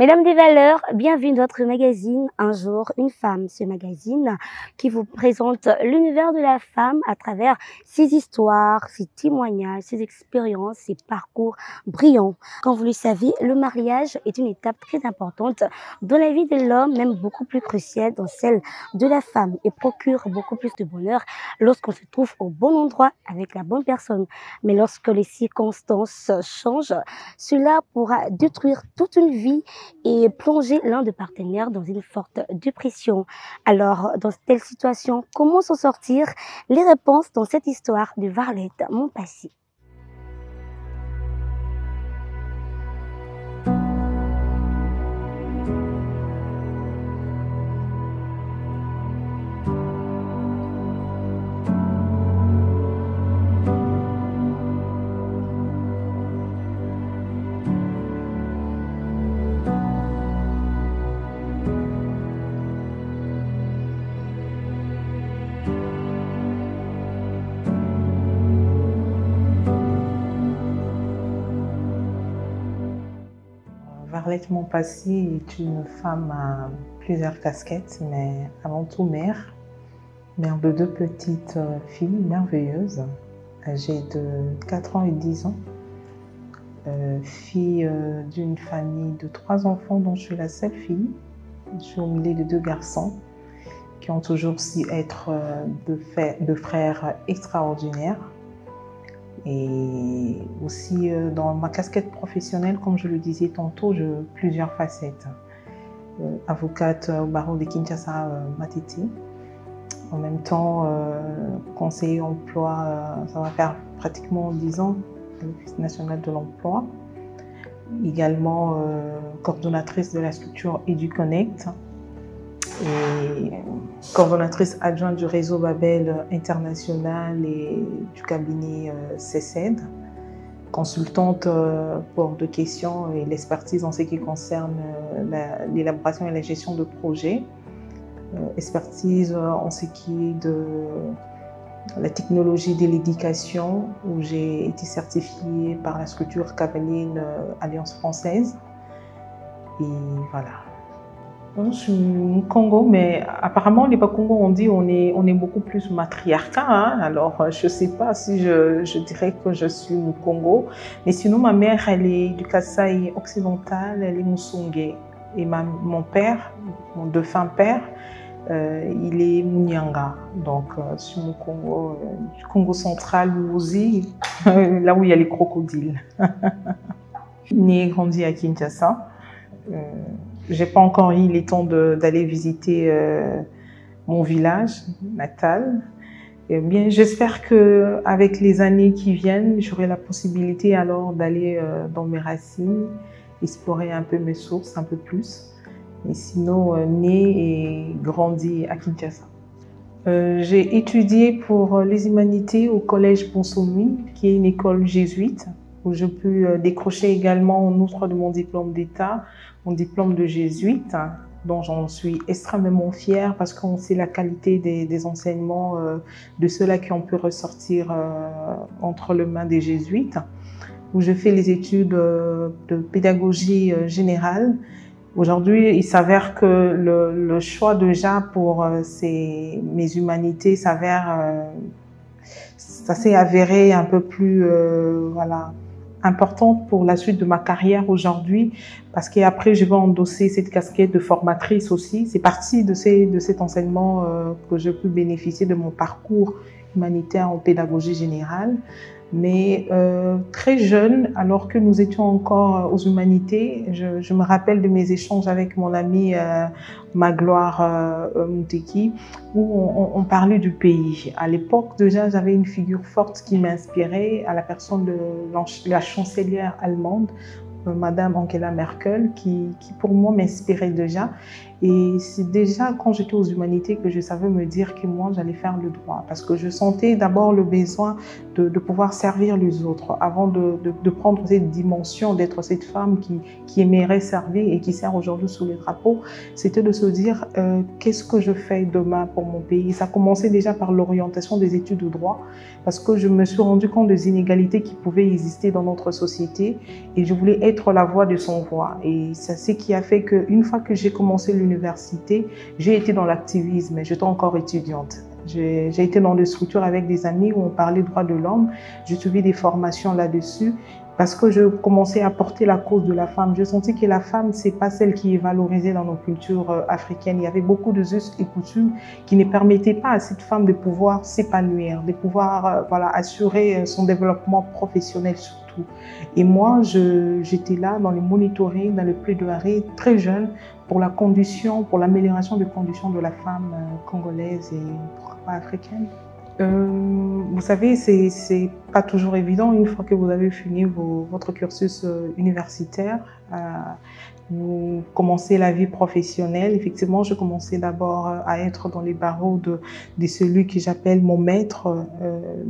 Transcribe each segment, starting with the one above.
Mesdames des valeurs, bienvenue dans notre magazine Un jour, une femme. Ce magazine qui vous présente l'univers de la femme à travers ses histoires, ses témoignages, ses expériences, ses parcours brillants. Comme vous le savez, le mariage est une étape très importante dans la vie de l'homme, même beaucoup plus cruciale dans celle de la femme et procure beaucoup plus de bonheur lorsqu'on se trouve au bon endroit avec la bonne personne. Mais lorsque les circonstances changent, cela pourra détruire toute une vie et plonger l'un des partenaires dans une forte dépression. Alors, dans telle situation, comment s'en sortir? Les réponses dans cette histoire de Varlette Montpassy. Varlette Montpassy est une femme à plusieurs casquettes, mais avant tout mère. Mère de deux petites filles merveilleuses, âgées de 4 ans et 10 ans. Fille d'une famille de 3 enfants dont je suis la seule fille. Je suis au milieu de 2 garçons qui ont toujours su être de frères extraordinaires. Et aussi dans ma casquette professionnelle, comme je le disais tantôt, j'ai plusieurs facettes. Avocate au barreau de Kinshasa, Matete. En même temps, conseiller emploi, ça va faire pratiquement 10 ans à l'Office national de l'emploi. Également coordonnatrice de la structure EduConnect et coordonnatrice adjointe du réseau Babel international et du cabinet CECED, consultante pour de questions et l'expertise en ce qui concerne l'élaboration et la gestion de projets, expertise en ce qui est de la technologie de l'éducation, où j'ai été certifiée par la structure Capeline Alliance française. Et voilà. Je suis au Congo, mais apparemment, les Congo, on dit on est beaucoup plus matriarcat. Hein? Alors, je ne sais pas si je dirais que je suis au Congo. Mais sinon, ma mère, elle est du Kasaï occidental, elle est Moussongé. Et mon père, mon défunt père, il est Munyanga. Donc, sur le Congo, du Congo central aussi, là où il y a les crocodiles. Né et grandi à Kinshasa. J'ai pas encore eu le temps d'aller visiter mon village natal. Eh bien, j'espère que avec les années qui viennent, j'aurai la possibilité alors d'aller dans mes racines, explorer un peu mes sources, un peu plus. Et sinon, né et grandi à Kinshasa. J'ai étudié pour les humanités au collège Bonsomi, qui est une école jésuite, où je peux décrocher également, en outre de mon diplôme d'État, mon diplôme de jésuite, dont j'en suis extrêmement fière parce qu'on sait la qualité des enseignements de ceux-là qui ont pu ressortir entre les mains des jésuites, où je fais les études de pédagogie générale. Aujourd'hui, il s'avère que le choix déjà pour mes humanités s'avère, ça s'est avéré un peu plus voilà, importante pour la suite de ma carrière aujourd'hui, parce qu'après je vais endosser cette casquette de formatrice aussi. C'est parti de cet enseignement que je peux bénéficier de mon parcours humanitaire en pédagogie générale. Mais très jeune, alors que nous étions encore aux humanités, je me rappelle de mes échanges avec mon ami Magloire Mouteki, où on parlait du pays. À l'époque, déjà, j'avais une figure forte qui m'inspirait, à la personne de la chancelière allemande, Madame Angela Merkel, qui pour moi m'inspirait déjà. Et c'est déjà quand j'étais aux humanités que je savais me dire que moi, j'allais faire le droit. Parce que je sentais d'abord le besoin de pouvoir servir les autres avant de prendre cette dimension d'être cette femme qui aimerait servir et qui sert aujourd'hui sous les drapeaux. C'était de se dire qu'est-ce que je fais demain pour mon pays. Ça commençait déjà par l'orientation des études de droit parce que je me suis rendu compte des inégalités qui pouvaient exister dans notre société et je voulais être la voix de son voix. Et c'est ce qui a fait qu'une fois que j'ai commencé l'université, j'ai été dans l'activisme, mais j'étais encore étudiante. J'ai été dans des structures avec des amis où on parlait droits de l'homme. J'ai suivi des formations là-dessus parce que je commençais à porter la cause de la femme. Je sentais que la femme, c'est pas celle qui est valorisée dans nos cultures africaines. Il y avait beaucoup de us et coutumes qui ne permettaient pas à cette femme de pouvoir s'épanouir, de pouvoir voilà, assurer son développement professionnel surtout. Et moi, j'étais là dans le monitoring, dans le plaidoyer, très jeune, pour la condition, pour l'amélioration des conditions de la femme congolaise et pourquoi pas africaine. Vous savez, c'est pas toujours évident une fois que vous avez fini votre cursus universitaire. Vous commencez la vie professionnelle. Effectivement, je commençais d'abord à être dans les barreaux de celui que j'appelle mon maître,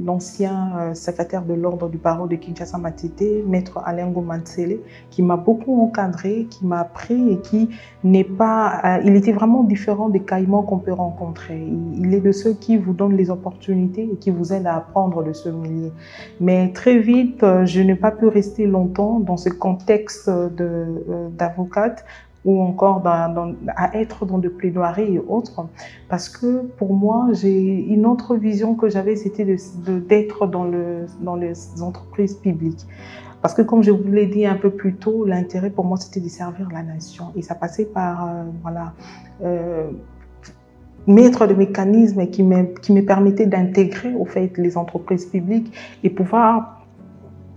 l'ancien secrétaire de l'ordre du barreau de Kinshasa Matete, maître Alain Gomansele, qui m'a beaucoup encadré, qui m'a appris et qui n'est pas... il était vraiment différent des caïmans qu'on peut rencontrer. Il est de ceux qui vous donnent les opportunités et qui vous aident à apprendre de ce milieu. Mais très vite, je n'ai pas pu rester longtemps dans ce contexte d'avocat ou encore à être dans des plaidoiries et autres, parce que pour moi, j'ai une autre vision que j'avais, c'était d'être dans les entreprises publiques. Parce que comme je vous l'ai dit un peu plus tôt, l'intérêt pour moi, c'était de servir la nation. Et ça passait par, voilà, mettre des mécanismes qui me permettaient d'intégrer, au fait, les entreprises publiques et pouvoir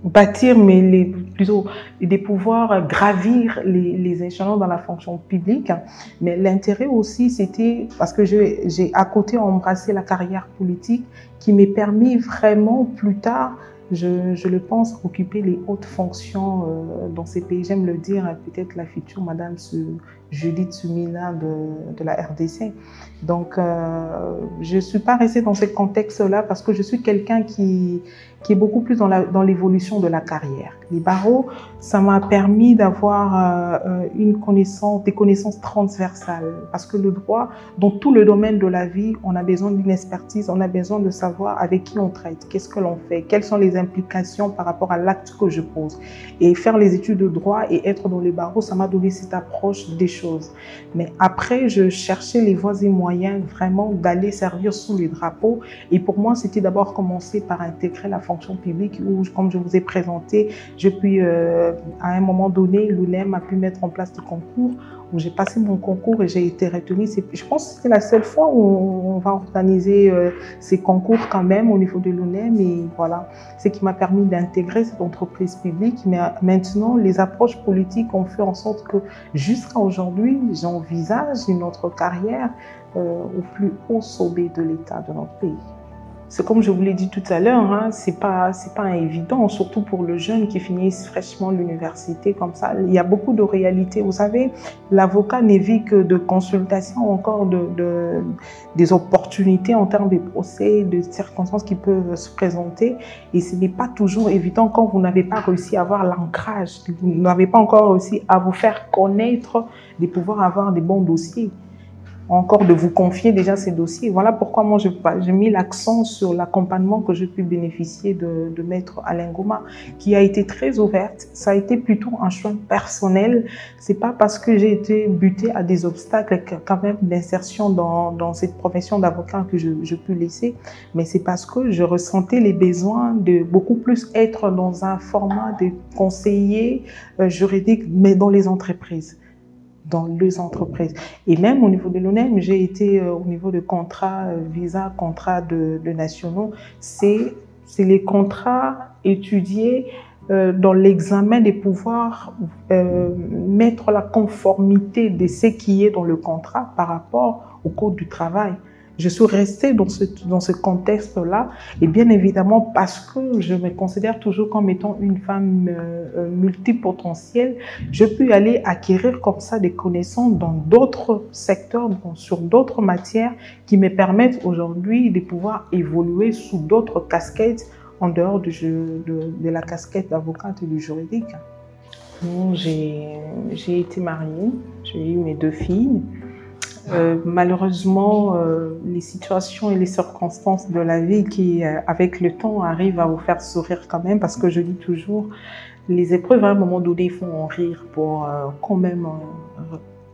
bâtir, mais plutôt de pouvoir gravir les échelons dans la fonction publique. Mais l'intérêt aussi, c'était parce que j'ai à côté embrassé la carrière politique qui m'est permis vraiment plus tard, je le pense, occuper les hautes fonctions dans ces pays. J'aime le dire, peut-être la future Madame Judith Suminwa de la RDC. Donc, je ne suis pas restée dans ce contexte-là parce que je suis quelqu'un qui est beaucoup plus dans l'évolution de la carrière. Les barreaux, ça m'a permis d'avoir des connaissances transversales. Parce que le droit, dans tout le domaine de la vie, on a besoin d'une expertise, on a besoin de savoir avec qui on traite, qu'est-ce que l'on fait, quelles sont les implications par rapport à l'acte que je pose. Et faire les études de droit et être dans les barreaux, ça m'a donné cette approche des choses. Mais après, je cherchais les voies et moyens vraiment d'aller servir sous les drapeaux. Et pour moi, c'était d'abord commencer par intégrer la fonction publique où, comme je vous ai présenté, à un moment donné, l'UNEM a pu mettre en place des concours où j'ai passé mon concours et j'ai été retenue. Je pense que c'est la seule fois où on va organiser ces concours quand même au niveau de l'UNEM. Et voilà, ce qui m'a permis d'intégrer cette entreprise publique. Mais maintenant, les approches politiques ont fait en sorte que jusqu'à aujourd'hui, j'envisage une autre carrière au plus haut sommet de l'État de notre pays. C'est comme je vous l'ai dit tout à l'heure, hein, c'est pas évident, surtout pour le jeune qui finit fraîchement l'université comme ça. Il y a beaucoup de réalités. Vous savez, l'avocat ne vit que de consultations, encore des opportunités en termes de procès, de circonstances qui peuvent se présenter. Et ce n'est pas toujours évident quand vous n'avez pas réussi à avoir l'ancrage, vous n'avez pas encore réussi à vous faire connaître, de pouvoir avoir des bons dossiers. Encore de vous confier déjà ces dossiers. Voilà pourquoi moi j'ai mis l'accent sur l'accompagnement que j'ai pu bénéficier de Maître Alain Goma, qui a été très ouverte. Ça a été plutôt un choix personnel. C'est pas parce que j'ai été butée à des obstacles quand même d'insertion dans cette profession d'avocat que je peux laisser, mais c'est parce que je ressentais les besoins de beaucoup plus être dans un format de conseiller juridique, mais dans les entreprises. Et même au niveau de l'UNEM, j'ai été au niveau de contrats visa, contrats de nationaux. C'est les contrats étudiés dans l'examen de pouvoir mettre la conformité de ce qui est dans le contrat par rapport au code du travail. Je suis restée dans ce contexte-là, et bien évidemment parce que je me considère toujours comme étant une femme multipotentielle, je peux aller acquérir comme ça des connaissances dans d'autres secteurs, sur d'autres matières qui me permettent aujourd'hui de pouvoir évoluer sous d'autres casquettes en dehors de la casquette d'avocate et du juridique. J'ai été mariée, j'ai eu mes 2 filles. Malheureusement, les situations et les circonstances de la vie qui, avec le temps, arrivent à vous faire sourire quand même, parce que je dis toujours, les épreuves à un moment donné font rire pour quand même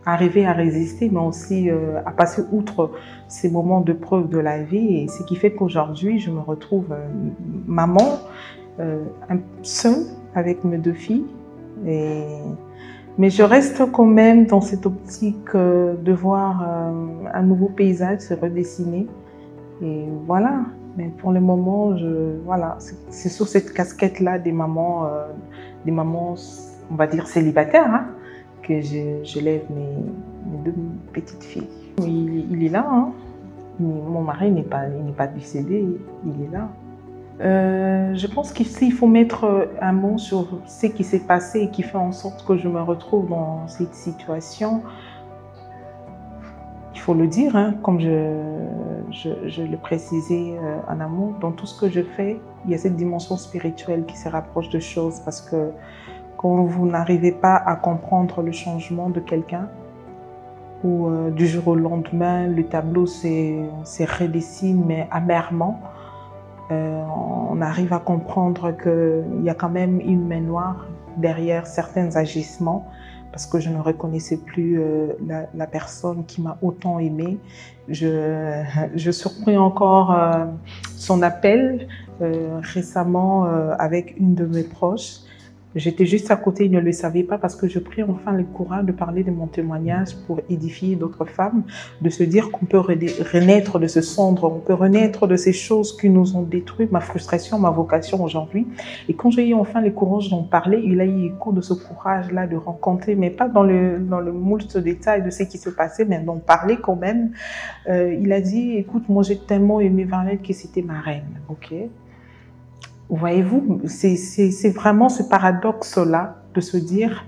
arriver à résister, mais aussi à passer outre ces moments de preuve de la vie. Et ce qui fait qu'aujourd'hui, je me retrouve maman, seule avec mes 2 filles. Mais je reste quand même dans cette optique de voir un nouveau paysage se redessiner. Et voilà. Mais pour le moment, voilà, c'est sur cette casquette-là des mamans, on va dire célibataires, hein, que j'élève mes 2 petites filles. Il est là, hein. Mon mari n'est pas décédé, il est là. Je pense qu'ici, il faut mettre un mot sur ce qui s'est passé et qui fait en sorte que je me retrouve dans cette situation. Il faut le dire, hein, comme je le précisais en amont, dans tout ce que je fais, il y a cette dimension spirituelle qui se rapproche de choses, parce que quand vous n'arrivez pas à comprendre le changement de quelqu'un, ou du jour au lendemain, le tableau se redessine, mais amèrement, on arrive à comprendre qu'il y a quand même une main noire derrière certains agissements, parce que je ne reconnaissais plus la personne qui m'a autant aimée. Je surpris encore son appel récemment avec une de mes proches. J'étais juste à côté, il ne le savait pas, parce que je pris enfin le courage de parler de mon témoignage pour édifier d'autres femmes, de se dire qu'on peut renaître de ce cendre, on peut renaître de ces choses qui nous ont détruit, ma frustration, ma vocation aujourd'hui. Et quand j'ai eu enfin le courage d'en parler, il a eu écho de ce courage-là de rencontrer, mais pas dans le moult détail de ce qui se passait, mais d'en parler quand même. Il a dit, écoute, moi j'ai tellement aimé Varlette que c'était ma reine, ok? Voyez-vous, c'est vraiment ce paradoxe-là de se dire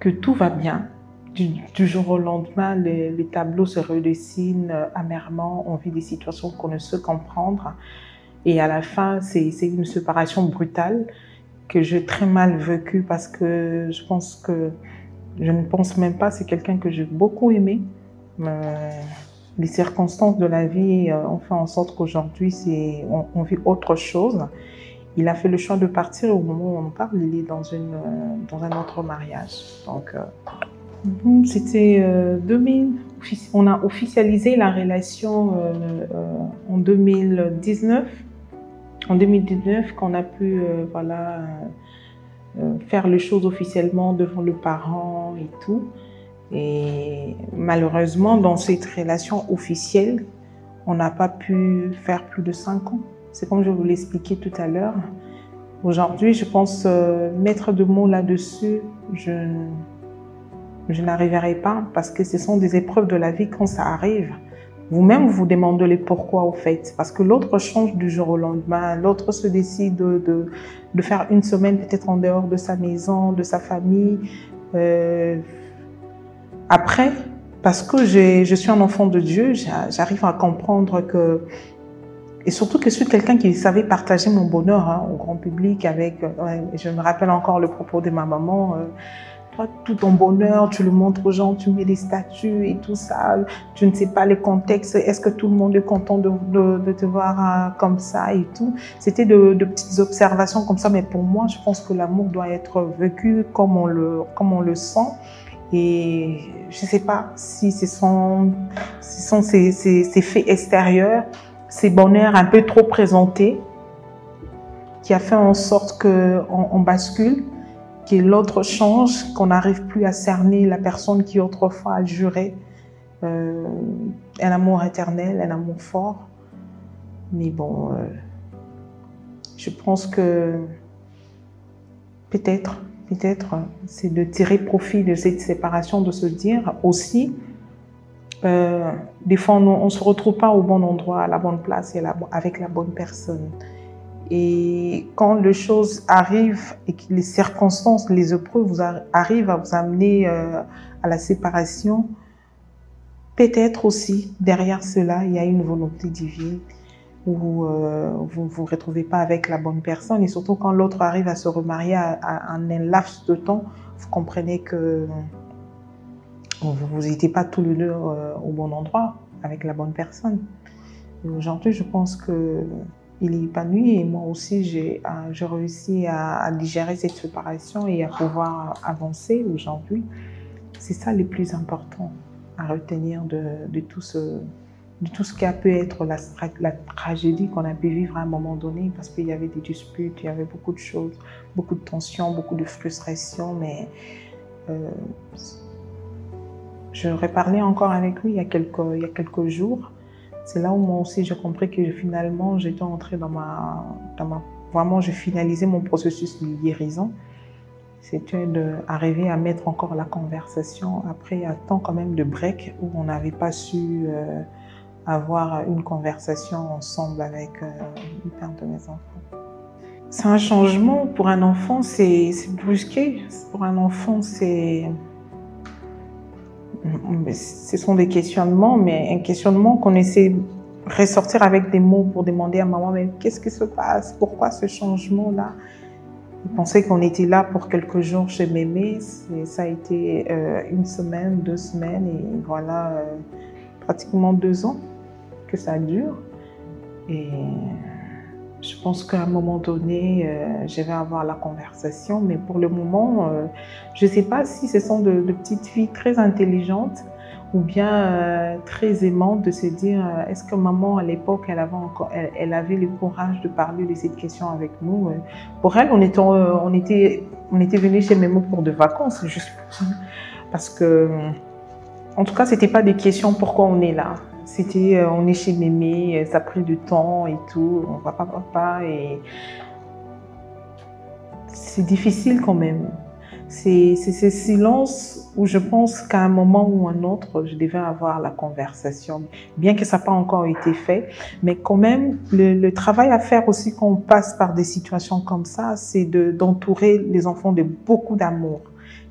que tout va bien. Du jour au lendemain, les tableaux se redessinent amèrement, on vit des situations qu'on ne sait comprendre. Et à la fin, c'est une séparation brutale que j'ai très mal vécue, parce que je ne pense même pas, c'est quelqu'un que j'ai beaucoup aimé. Les circonstances de la vie ont fait en sorte qu'aujourd'hui, on vit autre chose. Il a fait le choix de partir. Au moment où on parle, il est dans un autre mariage. Donc, c'était 2000. On a officialisé la relation en 2019. En 2019, qu'on a pu faire les choses officiellement devant le parent et tout. Et malheureusement, dans cette relation officielle, on n'a pas pu faire plus de 5 ans. C'est comme je vous l'expliquais tout à l'heure. Aujourd'hui, je pense mettre de mots là-dessus, je n'arriverai pas, parce que ce sont des épreuves de la vie. Quand ça arrive, vous-même vous demandez les pourquoi au fait, parce que l'autre change du jour au lendemain, l'autre se décide de faire une semaine peut-être en dehors de sa maison, de sa famille. Après, parce que je suis un enfant de Dieu, j'arrive à comprendre que, et surtout que je suis quelqu'un qui savait partager mon bonheur hein, au grand public avec, je me rappelle encore le propos de ma maman, toi, tout ton bonheur, tu le montres aux gens, tu mets des statuts et tout ça, tu ne sais pas les contextes, est-ce que tout le monde est content de te voir comme ça et tout. C'était de petites observations comme ça, mais pour moi, je pense que l'amour doit être vécu comme on le sent. Et je ne sais pas si ce sont ces faits extérieurs, ces bonheurs un peu trop présentés, qui a fait en sorte qu'on bascule, que l'autre change, qu'on n'arrive plus à cerner la personne qui autrefois a juré un amour éternel, un amour fort. Mais bon, je pense que peut-être, c'est de tirer profit de cette séparation, de se dire aussi, Des fois, on ne se retrouve pas au bon endroit, à la bonne place et avec la bonne personne. Et quand les choses arrivent et que les circonstances, les épreuves arrivent à vous amener à la séparation, peut-être aussi derrière cela, il y a une volonté divine où vous ne vous retrouvez pas avec la bonne personne. Et surtout quand l'autre arrive à se remarier en un laps de temps, vous comprenez que vous n'étiez pas tous les deux au bon endroit avec la bonne personne. Aujourd'hui, je pense qu'il est épanoui et moi aussi, j'ai réussi à digérer cette séparation et à pouvoir avancer aujourd'hui. C'est ça le plus important à retenir de tout ce qui a pu être la tragédie qu'on a pu vivre à un moment donné, parce qu'il y avait des disputes, il y avait beaucoup de choses, beaucoup de tensions, beaucoup de frustration, mais je reparlais encore avec lui il y a quelques jours. C'est là où moi aussi j'ai compris que finalement j'étais entrée vraiment je finalisais mon processus de guérison. C'était d'arriver à mettre encore la conversation après un temps quand même de break où on n'avait pas su avoir une conversation ensemble avec le père de mes enfants. C'est un changement pour un enfant, c'est brusqué. Pour un enfant, ce sont des questionnements, mais un questionnement qu'on essaie de ressortir avec des mots pour demander à maman, mais qu'est-ce qui se passe? Pourquoi ce changement-là? Il pensait qu'on était là pour quelques jours chez mémé. Ça a été une semaine, 2 semaines, et voilà, pratiquement 2 ans que ça dure. Et je pense qu'à un moment donné, je vais avoir la conversation, mais pour le moment, je ne sais pas si ce sont de petites filles très intelligentes ou bien très aimantes de se dire est-ce que maman à l'époque elle avait le courage de parler de cette question avec nous. Pour elle, on était venus chez Mémo pour des vacances, juste parce que en tout cas c'était pas des questions pourquoi on est là. C'était on est chez mémé, ça a pris du temps et tout, on va pas papa, et c'est difficile quand même. C'est ce silence où je pense qu'à un moment ou un autre, je devais avoir la conversation, bien que ça n'a pas encore été fait. Mais quand même, le travail à faire aussi quand on passe par des situations comme ça, c'est d'entourer les enfants de beaucoup d'amour.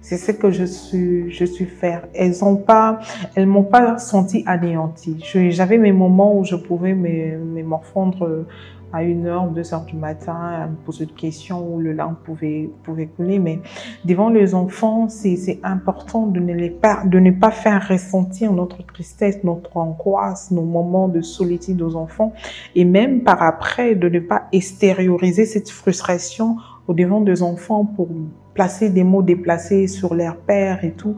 C'est ce que je suis faire. Elles m'ont pas senti anéantie. J'avais mes moments où je pouvais me morfondre à 1h, 2h du matin, à me poser des questions où le larme pouvait couler. Mais devant les enfants, c'est important de ne pas faire ressentir notre tristesse, notre angoisse, nos moments de solitude aux enfants, et même par après, de ne pas extérioriser cette frustration au devant des enfants pour placer des mots déplacés sur leur père et tout.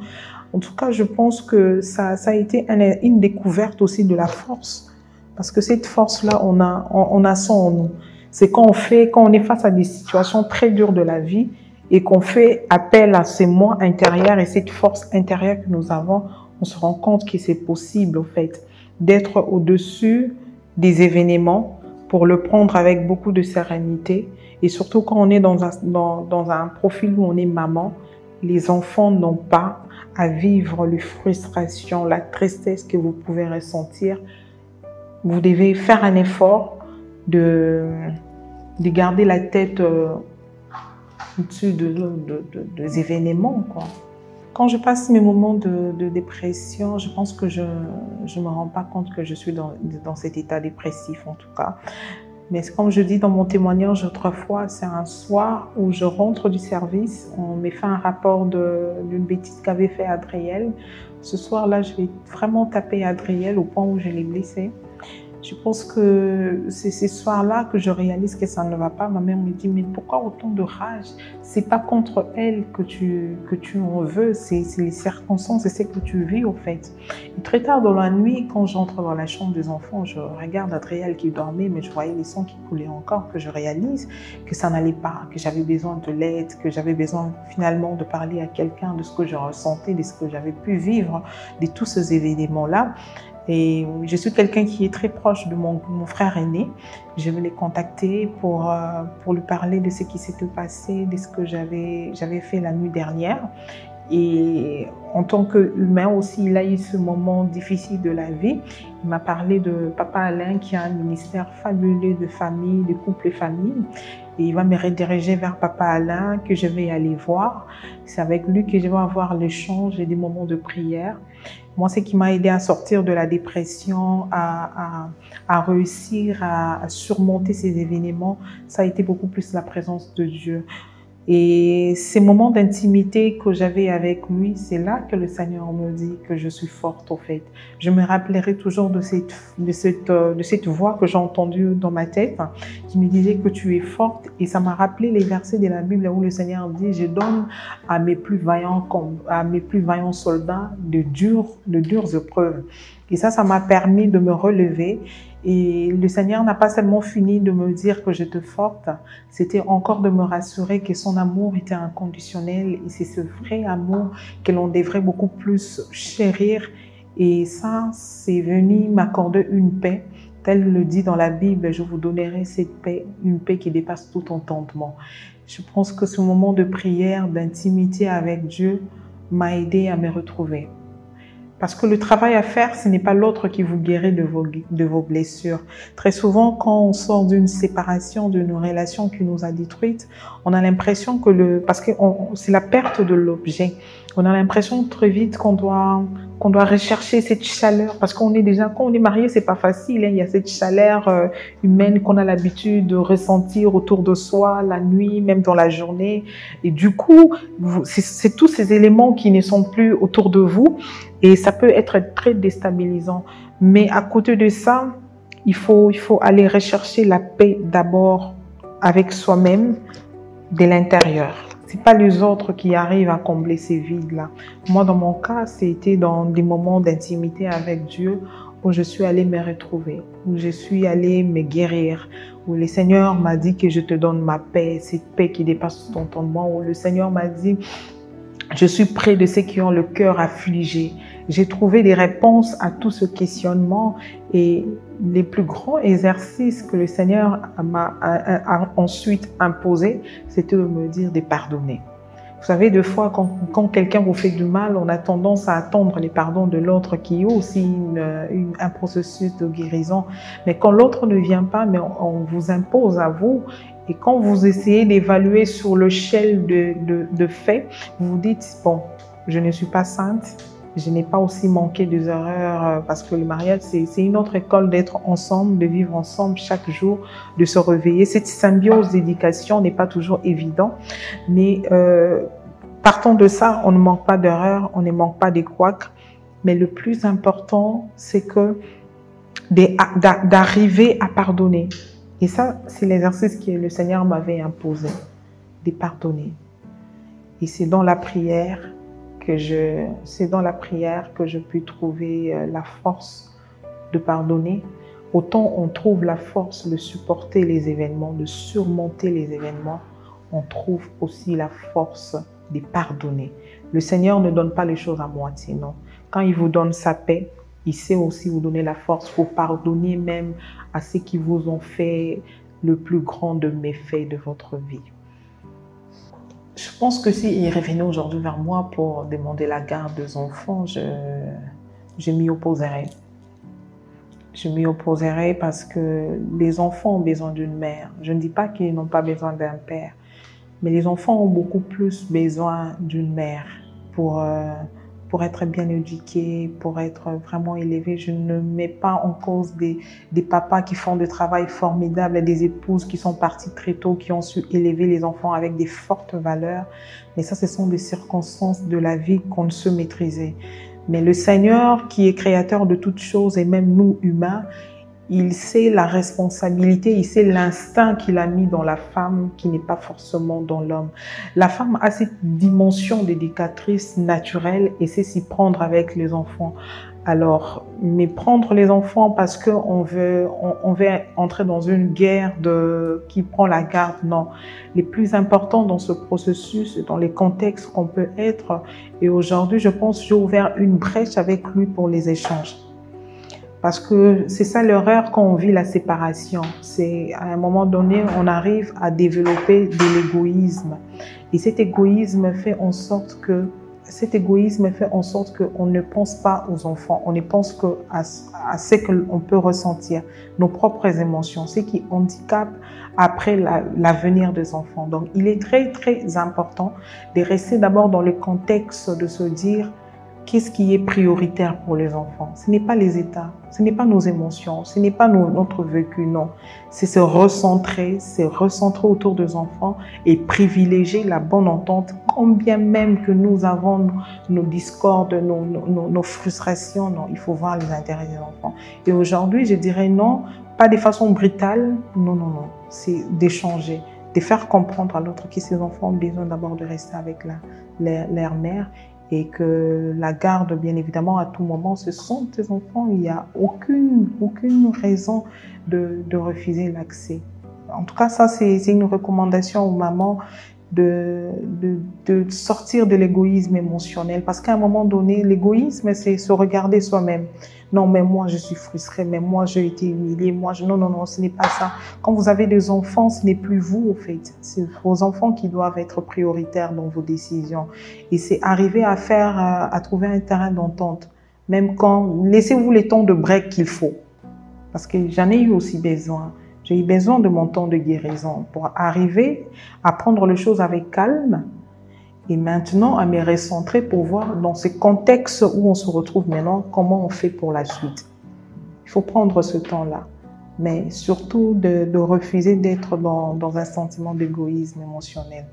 En tout cas, je pense que ça a été une découverte aussi de la force. Parce que cette force-là, on a ça en nous. C'est quand on est face à des situations très dures de la vie et qu'on fait appel à ces moi intérieurs et cette force intérieure que nous avons, on se rend compte que c'est possible, au fait, d'être au-dessus des événements pour le prendre avec beaucoup de sérénité. Et surtout quand on est dans un profil où on est maman, les enfants n'ont pas à vivre les frustrations, la tristesse que vous pouvez ressentir. Vous devez faire un effort de garder la tête au-dessus des événements, quoi. Quand je passe mes moments de dépression, je pense que je ne me rends pas compte que je suis dans cet état dépressif, en tout cas. Mais comme je dis dans mon témoignage autrefois, c'est un soir où je rentre du service, on m'a fait un rapport d'une bêtise qu'avait fait Adriel. Ce soir-là, je vais vraiment taper Adriel au point où je l'ai blessé. Je pense que c'est ce soir-là que je réalise que ça ne va pas. Ma mère me dit, mais pourquoi autant de rage? C'est pas contre elle que tu en veux, c'est les circonstances, c'est ce que tu vis au fait. Et très tard dans la nuit, quand j'entre dans la chambre des enfants, je regarde Adriel qui dormait, mais je voyais les sons qui coulaient encore, que je réalise que ça n'allait pas, que j'avais besoin de l'aide, que j'avais besoin finalement de parler à quelqu'un de ce que je ressentais, de ce que j'avais pu vivre, de tous ces événements-là. Et je suis quelqu'un qui est très proche de mon frère aîné. Je vais les contacter pour lui parler de ce qui s'était passé, de ce que j'avais fait la nuit dernière. Et en tant qu'humain aussi, il a eu ce moment difficile de la vie. Il m'a parlé de Papa Alain qui a un ministère fabuleux de famille, de couple et famille. Et il va me rediriger vers Papa Alain que je vais aller voir. C'est avec lui que je vais avoir l'échange et des moments de prière. Moi, ce qui m'a aidé à sortir de la dépression, à réussir à surmonter ces événements, ça a été beaucoup plus la présence de Dieu. Et ces moments d'intimité que j'avais avec lui, c'est là que le Seigneur me dit que je suis forte au fait. Je me rappellerai toujours de cette voix que j'ai entendue dans ma tête qui me disait que tu es forte. Et ça m'a rappelé les versets de la Bible où le Seigneur dit « Je donne à mes plus vaillants soldats de dures épreuves ». Et ça m'a permis de me relever. Et le Seigneur n'a pas seulement fini de me dire que j'étais forte, c'était encore de me rassurer que son amour était inconditionnel et c'est ce vrai amour que l'on devrait beaucoup plus chérir. Et ça, c'est venu m'accorder une paix. Tel le dit dans la Bible, je vous donnerai cette paix, une paix qui dépasse tout entendement. Je pense que ce moment de prière, d'intimité avec Dieu m'a aidé à me retrouver. Parce que le travail à faire, ce n'est pas l'autre qui vous guérit de vos blessures. Très souvent, quand on sort d'une séparation, d'une relation qui nous a détruites, on a l'impression que parce que c'est la perte de l'objet. On a l'impression très vite qu'on doit rechercher cette chaleur. Parce qu'on est déjà, quand on est marié, c'est pas facile. Hein. Il y a cette chaleur humaine qu'on a l'habitude de ressentir autour de soi, la nuit, même dans la journée. Et du coup, c'est tous ces éléments qui ne sont plus autour de vous. Et ça peut être très déstabilisant. Mais à côté de ça, il faut aller rechercher la paix d'abord avec soi-même, de l'intérieur. C'est pas les autres qui arrivent à combler ces vides-là. Moi, dans mon cas, c'était dans des moments d'intimité avec Dieu où je suis allée me retrouver, où je suis allée me guérir, où le Seigneur m'a dit que je te donne ma paix, cette paix qui dépasse tout entendement, où le Seigneur m'a dit je suis près de ceux qui ont le cœur affligé. J'ai trouvé des réponses à tout ce questionnement et les plus grands exercices que le Seigneur m'a ensuite imposé, c'était de me dire de pardonner. Vous savez, des fois, quand quelqu'un vous fait du mal, on a tendance à attendre les pardons de l'autre qui est aussi un processus de guérison. Mais quand l'autre ne vient pas, mais on vous impose à vous. Et quand vous essayez d'évaluer sur l'échelle de faits, vous vous dites, bon, je ne suis pas sainte, je n'ai pas aussi manqué des erreurs parce que le mariage, c'est une autre école d'être ensemble, de vivre ensemble chaque jour, de se réveiller. Cette symbiose d'éducation n'est pas toujours évidente, mais partant de ça, on ne manque pas d'erreurs, on ne manque pas des couacs, mais le plus important, c'est que d'arriver à pardonner. Et ça, c'est l'exercice que le Seigneur m'avait imposé, de pardonner. Et c'est dans la prière que je puis trouver la force de pardonner. Autant on trouve la force de supporter les événements, de surmonter les événements, on trouve aussi la force de pardonner. Le Seigneur ne donne pas les choses à moitié, non. Quand il vous donne sa paix, il sait aussi vous donner la force pour pardonner même à ceux qui vous ont fait le plus grand de méfaits de votre vie. Je pense que s'il revenait aujourd'hui vers moi pour demander la garde des enfants, je m'y opposerais. Je m'y opposerais parce que les enfants ont besoin d'une mère. Je ne dis pas qu'ils n'ont pas besoin d'un père, mais les enfants ont beaucoup plus besoin d'une mère pour être bien éduqués, pour être vraiment élevés. Je ne mets pas en cause des papas qui font du travail formidable, des épouses qui sont parties très tôt, qui ont su élever les enfants avec des fortes valeurs. Mais ça, ce sont des circonstances de la vie qu'on ne sait maîtriser. Mais le Seigneur, qui est créateur de toutes choses, et même nous, humains, il sait la responsabilité, il sait l'instinct qu'il a mis dans la femme qui n'est pas forcément dans l'homme. La femme a cette dimension d'éducatrice naturelle et sait s'y prendre avec les enfants. Alors, mais prendre les enfants parce qu'on veut entrer dans une guerre qui prend la garde, non. Les plus importants dans ce processus, dans les contextes qu'on peut être, et aujourd'hui, je pense que j'ai ouvert une brèche avec lui pour les échanges. Parce que c'est ça l'erreur quand on vit la séparation. C'est à un moment donné, on arrive à développer de l'égoïsme. Et cet égoïsme fait en sorte que cet égoïsme fait en sorte qu'on ne pense pas aux enfants, on ne pense qu'à ce qu'on peut ressentir, nos propres émotions, ce qui handicape après l'avenir des enfants. Donc, il est très, très important de rester d'abord dans le contexte de se dire qu'est-ce qui est prioritaire pour les enfants. Ce n'est pas les états, ce n'est pas nos émotions, ce n'est pas notre vécu, non. C'est se recentrer autour des enfants et privilégier la bonne entente, combien même que nous avons nos discordes, nos frustrations, non, il faut voir les intérêts des enfants. Et aujourd'hui, je dirais non, pas de façon brutale, non, non, non, c'est d'échanger, de faire comprendre à l'autre que ces enfants ont besoin d'abord de rester avec leur mère, et que la garde, bien évidemment, à tout moment, ce sont tes enfants. Il n'y a aucune raison de refuser l'accès. En tout cas, ça, c'est une recommandation aux mamans de sortir de l'égoïsme émotionnel. Parce qu'à un moment donné, l'égoïsme, c'est se regarder soi-même. Non, mais moi, je suis frustrée, mais moi, j'ai été humiliée, non, non, non, ce n'est pas ça. Quand vous avez des enfants, ce n'est plus vous, au fait. C'est vos enfants qui doivent être prioritaires dans vos décisions. Et c'est arriver à trouver un terrain d'entente. Même quand, laissez-vous les temps de break qu'il faut. Parce que j'en ai eu aussi besoin. J'ai eu besoin de mon temps de guérison pour arriver à prendre les choses avec calme et maintenant à me recentrer pour voir dans ce contexte où on se retrouve maintenant, comment on fait pour la suite. Il faut prendre ce temps-là, mais surtout de refuser d'être dans un sentiment d'égoïsme émotionnel.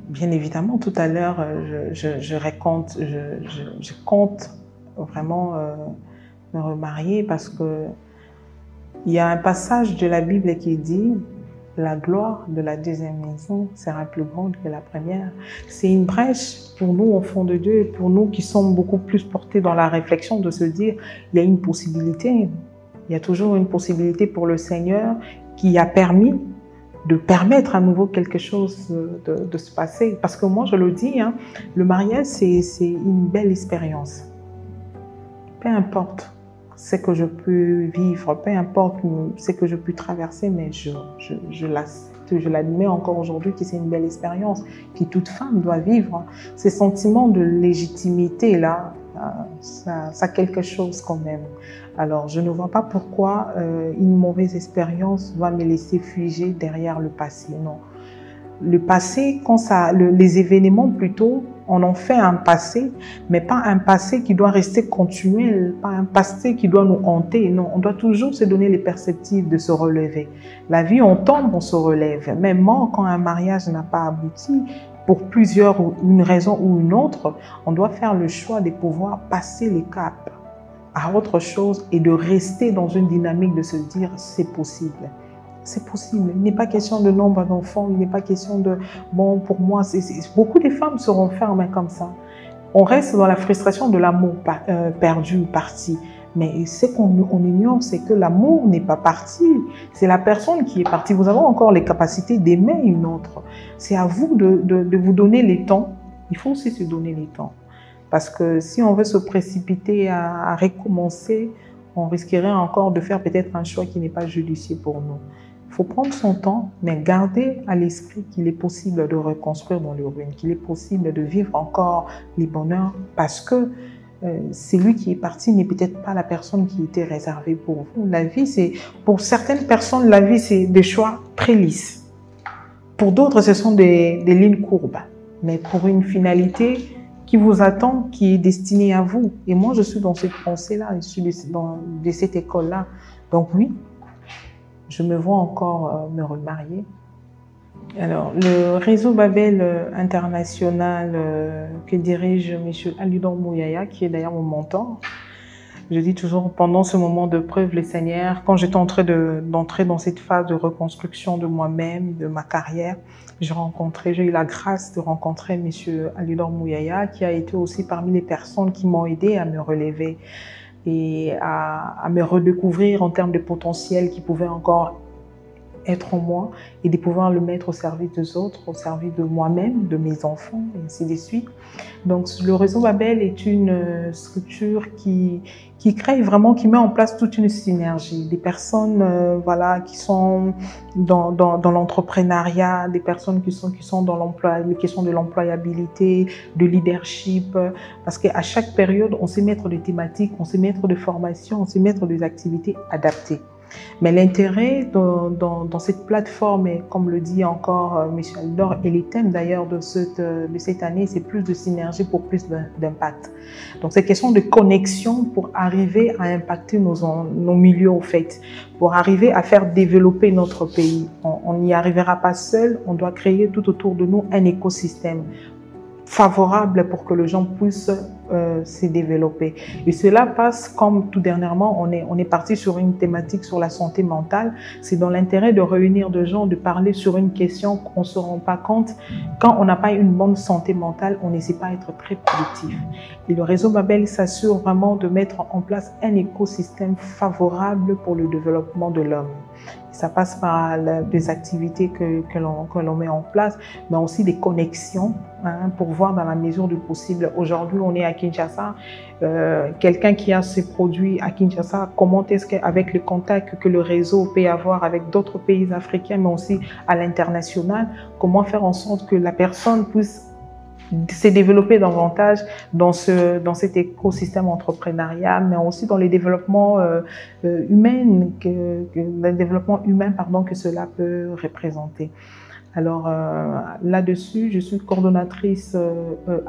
Bien évidemment, tout à l'heure, je compte vraiment me remarier parce que il y a un passage de la Bible qui dit « La gloire de la deuxième maison sera plus grande que la première ». C'est une brèche pour nous, enfants de Dieu, et pour nous qui sommes beaucoup plus portés dans la réflexion de se dire « Il y a une possibilité, il y a toujours une possibilité pour le Seigneur qui a permis de permettre à nouveau quelque chose de se passer. » Parce que moi, je le dis, hein, le mariage, c'est une belle expérience. Peu importe ce que je peux vivre, peu importe ce que je peux traverser, mais je l'admets encore aujourd'hui que c'est une belle expérience, que toute femme doit vivre. Ces sentiments de légitimité là, ça a quelque chose quand même. Alors je ne vois pas pourquoi une mauvaise expérience va me laisser figer derrière le passé, non. Le passé, les événements plutôt, on en fait un passé, mais pas un passé qui doit rester continuel, pas un passé qui doit nous hanter. Non, on doit toujours se donner les perspectives de se relever. La vie, on tombe, on se relève. Même quand un mariage n'a pas abouti, pour une raison ou une autre, on doit faire le choix de pouvoir passer les caps à autre chose et de rester dans une dynamique de se dire c'est possible. C'est possible. Il n'est pas question de nombre d'enfants, il n'est pas question de bon, pour moi, beaucoup de femmes se renferment comme ça. On reste dans la frustration de l'amour perdu, parti. Mais ce qu'on ignore, c'est que l'amour n'est pas parti. C'est la personne qui est partie. Vous avez encore les capacités d'aimer une autre. C'est à vous de vous donner les temps. Il faut aussi se donner les temps. Parce que si on veut se précipiter à recommencer, on risquerait encore de faire peut-être un choix qui n'est pas judicieux pour nous. Il faut prendre son temps, mais garder à l'esprit qu'il est possible de reconstruire dans le ruine, qu'il est possible de vivre encore les bonheurs parce que celui qui est parti n'est peut-être pas la personne qui était réservée pour vous. La vie, c'est pour certaines personnes, la vie, c'est des choix très lisses. Pour d'autres, ce sont des lignes courbes, mais pour une finalité qui vous attend, qui est destinée à vous. Et moi, je suis dans cette pensée-là, je suis de cette école-là. Donc oui, je me vois encore me remarier. Alors, le réseau Babel international que dirige M. Alidor Mouyaya, qui est d'ailleurs mon mentor, je dis toujours, pendant ce moment de preuve, le Seigneur, quand j'étais en train d'entrer dans cette phase de reconstruction de moi-même, de ma carrière, j'ai eu la grâce de rencontrer M. Alidor Mouyaya, qui a été aussi parmi les personnes qui m'ont aidé à me relever et à me redécouvrir en termes de potentiel qui pouvait encore être en moi et de pouvoir le mettre au service des autres, au service de moi-même, de mes enfants, et ainsi de suite. Donc, le réseau Babel est une structure qui crée vraiment, qui met en place toute une synergie. Des personnes voilà, qui sont dans l'entrepreneuriat, des personnes qui sont dans l'emploi, les questions de l'employabilité, de leadership, parce qu'à chaque période, on sait mettre des thématiques, on sait mettre des formations, on sait mettre des activités adaptées. Mais l'intérêt dans cette plateforme, et comme le dit encore M. Aldor, et les thèmes d'ailleurs de cette année, c'est plus de synergie pour plus d'impact. Donc c'est question de connexion pour arriver à impacter nos milieux au fait, pour arriver à faire développer notre pays. On n'y arrivera pas seul, on doit créer tout autour de nous un écosystème favorable pour que les gens puissent se développer. Et cela passe, comme tout dernièrement, on est parti sur une thématique sur la santé mentale. C'est dans l'intérêt de réunir des gens, de parler sur une question qu'on ne se rend pas compte. Quand on n'a pas une bonne santé mentale, on ne sait pas être très productif. Et le réseau Babel s'assure vraiment de mettre en place un écosystème favorable pour le développement de l'homme. Ça passe par des activités que l'on met en place, mais aussi des connexions pour voir dans la mesure du possible. Aujourd'hui, on est à Kinshasa. Quelqu'un qui a ses produits à Kinshasa, comment est-ce qu'avec le contact que le réseau peut avoir avec d'autres pays africains, mais aussi à l'international, comment faire en sorte que la personne puisse se développer davantage dans cet écosystème entrepreneurial, mais aussi dans les développements humains, le développement humain que cela peut représenter. Alors là-dessus, je suis coordonnatrice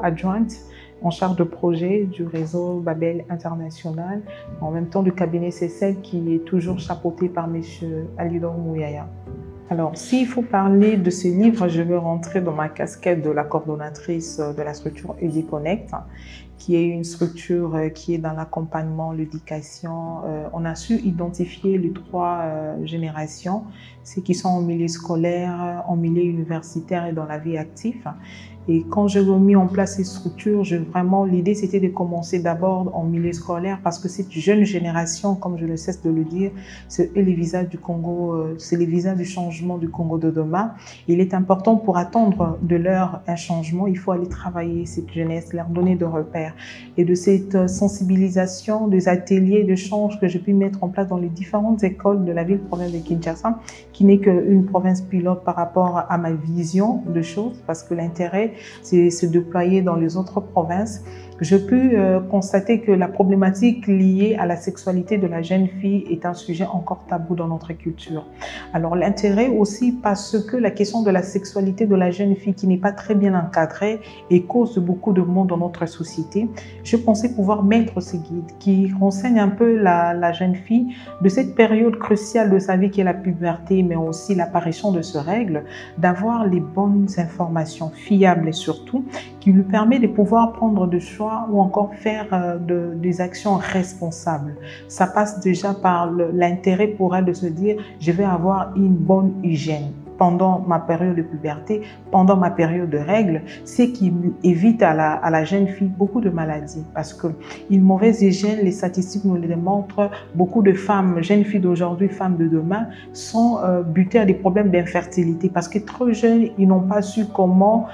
adjointe en charge de projet du réseau Babel International, en même temps du cabinet CECEL qui est toujours chapeauté par M. Alidor Mouyaya. Alors, s'il faut parler de ce livre, je vais rentrer dans ma casquette de la coordonnatrice de la structure EduConnect, qui est une structure qui est dans l'accompagnement, l'éducation. On a su identifier les trois générations, ceux qui sont en milieu scolaire, en milieu universitaire et dans la vie active. Et quand j'ai mis en place ces structures, l'idée c'était de commencer d'abord en milieu scolaire parce que cette jeune génération, comme je ne cesse de le dire, c'est les visages du Congo, c'est les visages du changement du Congo de demain. Il est important pour attendre de leur un changement, il faut aller travailler cette jeunesse, leur donner de repères. Et de cette sensibilisation, des ateliers d'échange que j'ai pu mettre en place dans les différentes écoles de la ville-province de Kinshasa, qui n'est qu'une province pilote par rapport à ma vision de choses, parce que l'intérêt, c'est se déployer dans les autres provinces. Je peux constater que la problématique liée à la sexualité de la jeune fille est un sujet encore tabou dans notre culture. Alors l'intérêt aussi parce que la question de la sexualité de la jeune fille qui n'est pas très bien encadrée et cause beaucoup de maux dans notre société, je pensais pouvoir mettre ce guide qui renseigne un peu la jeune fille de cette période cruciale de sa vie qui est la puberté, mais aussi l'apparition de ses règles, d'avoir les bonnes informations fiables et surtout qui lui permet de pouvoir prendre des choix ou encore faire des actions responsables. Ça passe déjà par l'intérêt pour elle de se dire « je vais avoir une bonne hygiène ». Pendant ma période de puberté, pendant ma période de règles, ce qui évite à la jeune fille beaucoup de maladies. Parce qu'une mauvaise hygiène, les statistiques nous le démontrent, beaucoup de femmes, jeunes filles d'aujourd'hui, femmes de demain, sont butées à des problèmes d'infertilité. Parce que trop jeunes, ils n'ont pas su comment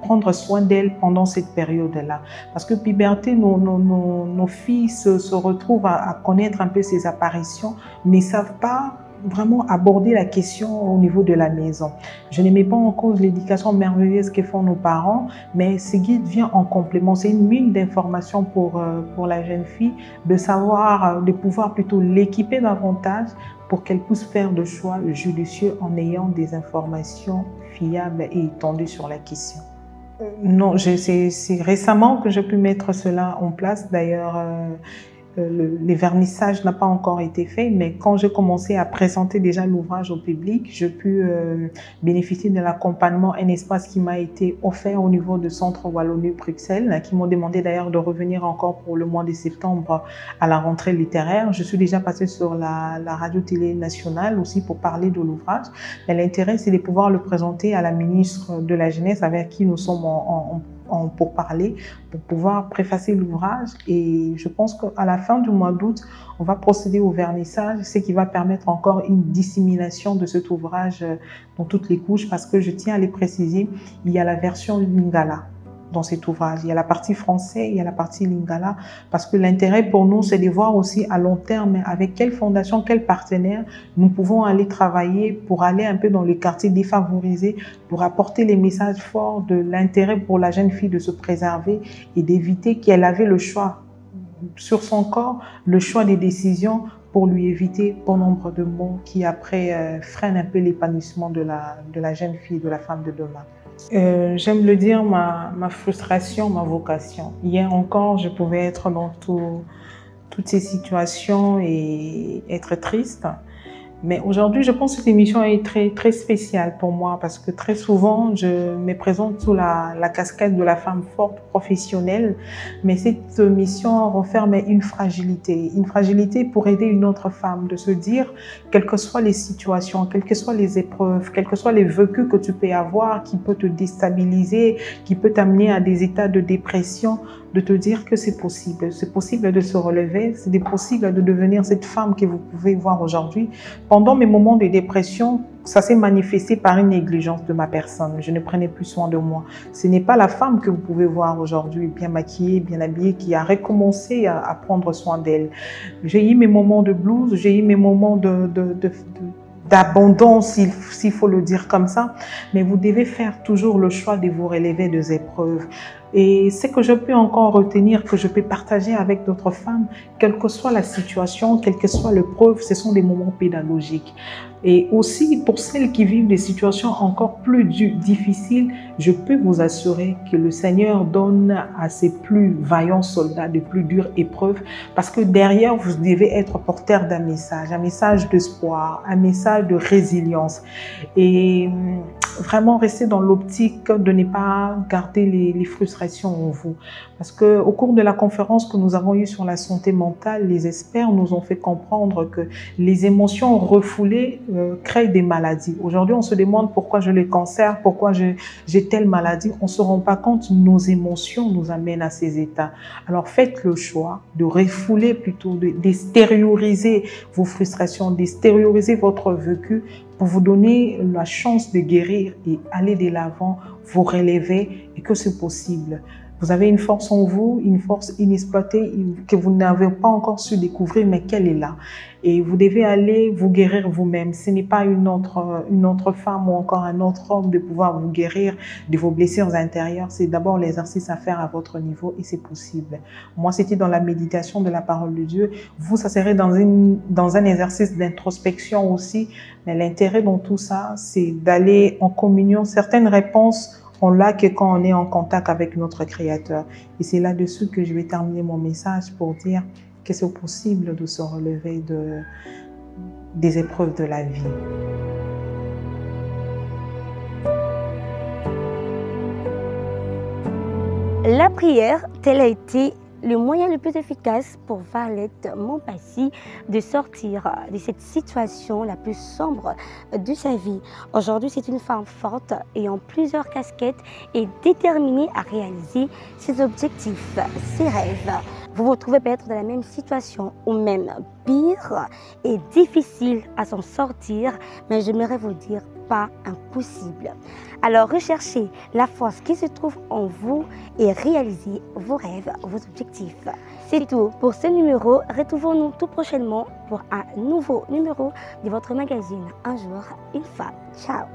prendre soin d'elles pendant cette période-là. Parce que puberté, nos filles se retrouvent à connaître un peu ces apparitions, ne savent pas vraiment aborder la question au niveau de la maison. Je ne mets pas en cause l'éducation merveilleuse que font nos parents, mais ce guide vient en complément. C'est une mine d'informations pour la jeune fille, de pouvoir plutôt l'équiper davantage pour qu'elle puisse faire des choix judicieux en ayant des informations fiables et étendues sur la question. Non, c'est récemment que j'ai pu mettre cela en place. D'ailleurs, les vernissages n'ont pas encore été faits, mais quand j'ai commencé à présenter déjà l'ouvrage au public, j'ai pu bénéficier de l'accompagnement, un espace qui m'a été offert au niveau du Centre Wallonie-Bruxelles, qui m'ont demandé d'ailleurs de revenir encore pour le mois de septembre à la rentrée littéraire. Je suis déjà passée sur la radio-télé nationale aussi pour parler de l'ouvrage. Mais l'intérêt, c'est de pouvoir le présenter à la ministre de la Jeunesse avec qui nous sommes en pour parler, pour pouvoir préfacer l'ouvrage. Et je pense qu'à la fin du mois d'août, on va procéder au vernissage, ce qui va permettre encore une dissémination de cet ouvrage dans toutes les couches, parce que je tiens à les préciser, il y a la version Lingala dans cet ouvrage. Il y a la partie français, il y a la partie Lingala, parce que l'intérêt pour nous, c'est de voir aussi à long terme avec quelle fondation, quel partenaire nous pouvons aller travailler pour aller un peu dans les quartiers défavorisés, pour apporter les messages forts de l'intérêt pour la jeune fille de se préserver et d'éviter qu'elle avait le choix sur son corps, le choix des décisions pour lui éviter bon nombre de maux qui après freinent un peu l'épanouissement de la jeune fille, de la femme de demain. J'aime le dire, ma frustration, ma vocation. Hier encore, je pouvais être dans toutes ces situations et être triste. Mais aujourd'hui, je pense que cette émission est très spéciale pour moi parce que très souvent, je me présente sous la casquette de la femme forte professionnelle. Mais cette mission renferme une fragilité pour aider une autre femme de se dire, quelles que soient les situations, quelles que soient les épreuves, quels que soient les vécus que tu peux avoir, qui peut te déstabiliser, qui peut t'amener à des états de dépression, de te dire que c'est possible de se relever, c'est possible de devenir cette femme que vous pouvez voir aujourd'hui. Pendant mes moments de dépression, ça s'est manifesté par une négligence de ma personne. Je ne prenais plus soin de moi. Ce n'est pas la femme que vous pouvez voir aujourd'hui, bien maquillée, bien habillée, qui a recommencé à prendre soin d'elle. J'ai eu mes moments de blues, j'ai eu mes moments d'abondance, s'il faut le dire comme ça, mais vous devez faire toujours le choix de vous relever des épreuves. Et ce que je peux encore retenir, que je peux partager avec d'autres femmes, quelle que soit la situation, quelle que soit l'épreuve, ce sont des moments pédagogiques. Et aussi, pour celles qui vivent des situations encore plus difficiles, je peux vous assurer que le Seigneur donne à ses plus vaillants soldats de plus dures épreuves, parce que derrière, vous devez être porteur d'un message d'espoir, un message de résilience. Et vraiment rester dans l'optique de ne pas garder les frustrations en vous. Parce que au cours de la conférence que nous avons eue sur la santé mentale, les experts nous ont fait comprendre que les émotions refoulées créent des maladies. Aujourd'hui, on se demande pourquoi j'ai le cancer, pourquoi j'ai telle maladie. On ne se rend pas compte, nos émotions nous amènent à ces états. Alors faites le choix de refouler plutôt, d'extérioriser vos frustrations, d'extérioriser votre vécu pour vous donner la chance de guérir et aller de l'avant, vous relever et que c'est possible. Vous avez une force en vous, une force inexploitée que vous n'avez pas encore su découvrir, mais qu'elle est là. Et vous devez aller vous guérir vous-même. Ce n'est pas une autre femme ou encore un autre homme de pouvoir vous guérir de vos blessures intérieures. C'est d'abord l'exercice à faire à votre niveau et c'est possible. Moi, c'était dans la méditation de la parole de Dieu. Vous, ça serait dans un exercice d'introspection aussi. Mais l'intérêt dans tout ça, c'est d'aller en communion. Certaines réponses on l'a que quand on est en contact avec notre Créateur. Et c'est là-dessus que je vais terminer mon message pour dire que c'est possible de se relever des épreuves de la vie. La prière, tel a été le moyen le plus efficace pour Valette Mompassi de sortir de cette situation la plus sombre de sa vie. Aujourd'hui, c'est une femme forte ayant plusieurs casquettes et déterminée à réaliser ses objectifs, ses rêves. Vous vous trouvez peut-être dans la même situation ou même pire et difficile à s'en sortir, mais j'aimerais vous dire pas impossible. Alors recherchez la force qui se trouve en vous et réalisez vos rêves, vos objectifs. C'est tout pour ce numéro. Retrouvons-nous tout prochainement pour un nouveau numéro de votre magazine Un jour, une femme. Ciao.